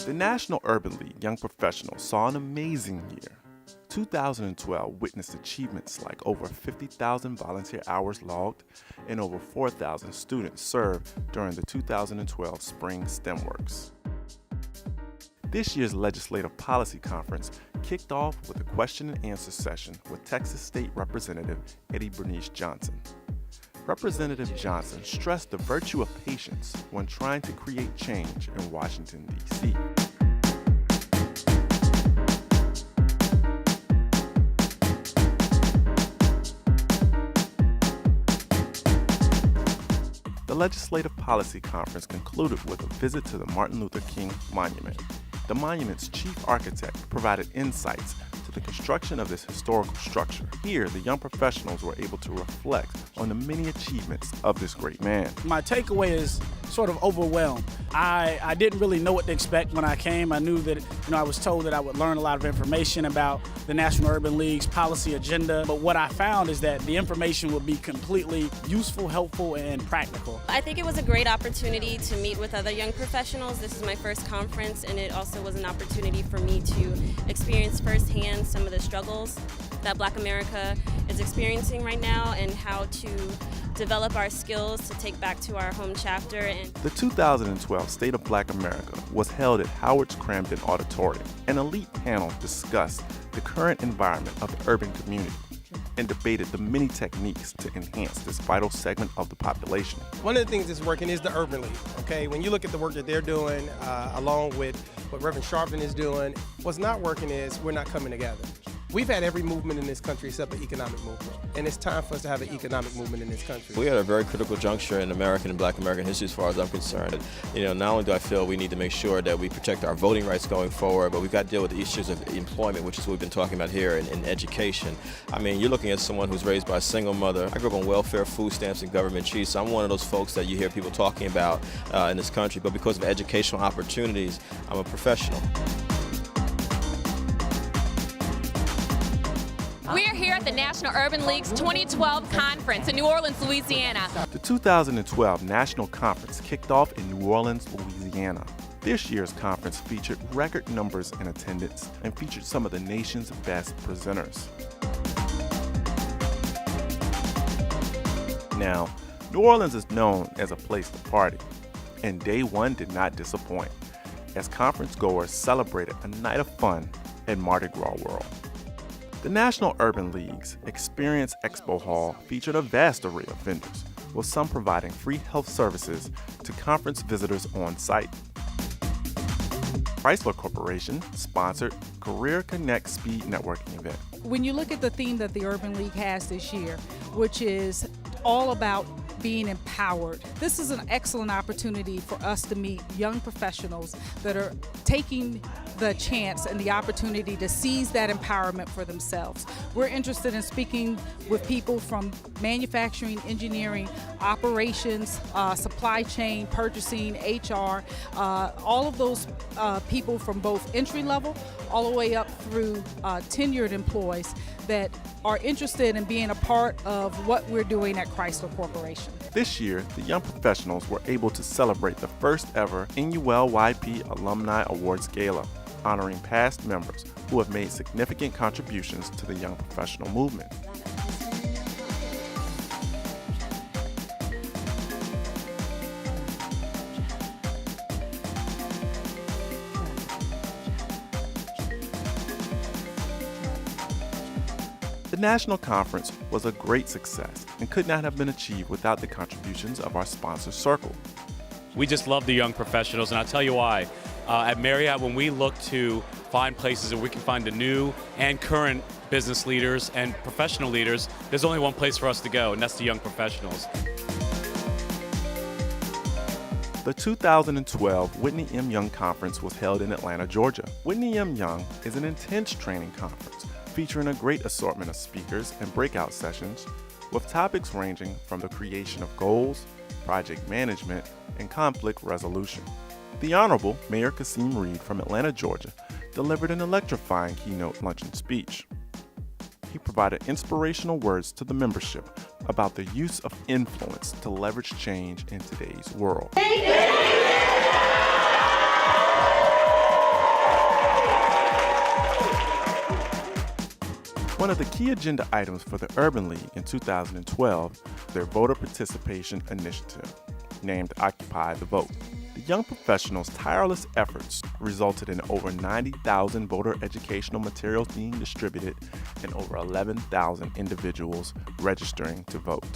The National Urban League Young Professionals saw an amazing year. 2012 witnessed achievements like over 50,000 volunteer hours logged and over 4,000 students served during the 2012 Spring STEMworks. This year's Legislative Policy Conference kicked off with a question and answer session with Texas State Representative Eddie Bernice Johnson. Representative Johnson stressed the virtue of patience when trying to create change in Washington, D.C. The Legislative Policy Conference concluded with a visit to the Martin Luther King Monument. The monument's chief architect provided insights to the construction of this historical structure. Here, the young professionals were able to reflect on the many achievements of this great man. My takeaway is sort of overwhelmed. I didn't really know what to expect when I came. I knew that, I was told that I would learn a lot of information about the National Urban League's policy agenda, but what I found is that the information would be completely useful, helpful, and practical. I think it was a great opportunity to meet with other young professionals. This is my first conference, and it also was an opportunity for me to experience firsthand some of the struggles that Black America is experiencing right now and how to develop our skills to take back to our home chapter. The 2012 State of Black America was held at Howard's Cramden Auditorium. An elite panel discussed the current environment of the urban community and debated the many techniques to enhance this vital segment of the population. One of the things that's working is the Urban League, okay? When you look at the work that they're doing, along with what Reverend Sharpton is doing, what's not working is we're not coming together. We've had every movement in this country except the economic movement, and it's time for us to have an economic movement in this country. We're at a very critical juncture in American and Black American history as far as I'm concerned. Not only do I feel we need to make sure that we protect our voting rights going forward, but we've got to deal with the issues of employment, which is what we've been talking about here, in education. I mean, you're looking at someone who's raised by a single mother. I grew up on welfare, food stamps, and government cheese, so I'm one of those folks that you hear people talking about in this country, but because of educational opportunities, I'm a professional. We are here at the National Urban League's 2012 conference in New Orleans, Louisiana. The 2012 National Conference kicked off in New Orleans, Louisiana. This year's conference featured record numbers in attendance and featured some of the nation's best presenters. Now, New Orleans is known as a place to party, and day one did not disappoint, as conference goers celebrated a night of fun at Mardi Gras World. The National Urban League's Experience Expo Hall featured a vast array of vendors, with some providing free health services to conference visitors on site. Chrysler Corporation sponsored Career Connect Speed Networking event. When you look at the theme that the Urban League has this year, which is all about being empowered, this is an excellent opportunity for us to meet young professionals that are taking the chance and the opportunity to seize that empowerment for themselves. We're interested in speaking with people from manufacturing, engineering, operations, supply chain, purchasing, HR, all of those people from both entry level all the way up through tenured employees that are interested in being a part of what we're doing at Chrysler Corporation. This year, the young professionals were able to celebrate the first ever NULYP Alumni Awards Gala, honoring past members who have made significant contributions to the young professional movement. The National Conference was a great success and could not have been achieved without the contributions of our sponsor circle. We just love the young professionals, and I'll tell you why. At Marriott, when we look to find places where we can find the new and current business leaders and professional leaders, there's only one place for us to go, and that's the young professionals. The 2012 Whitney M. Young Conference was held in Atlanta, Georgia. Whitney M. Young is an intense training conference featuring a great assortment of speakers and breakout sessions with topics ranging from the creation of goals, project management, and conflict resolution. The Honorable Mayor Kasim Reed from Atlanta, Georgia, delivered an electrifying keynote luncheon speech. He provided inspirational words to the membership about the use of influence to leverage change in today's world. One of the key agenda items for the Urban League in 2012, their voter participation initiative, named Occupy the Vote. The young professionals' tireless efforts resulted in over 90,000 voter educational materials being distributed and over 11,000 individuals registering to vote.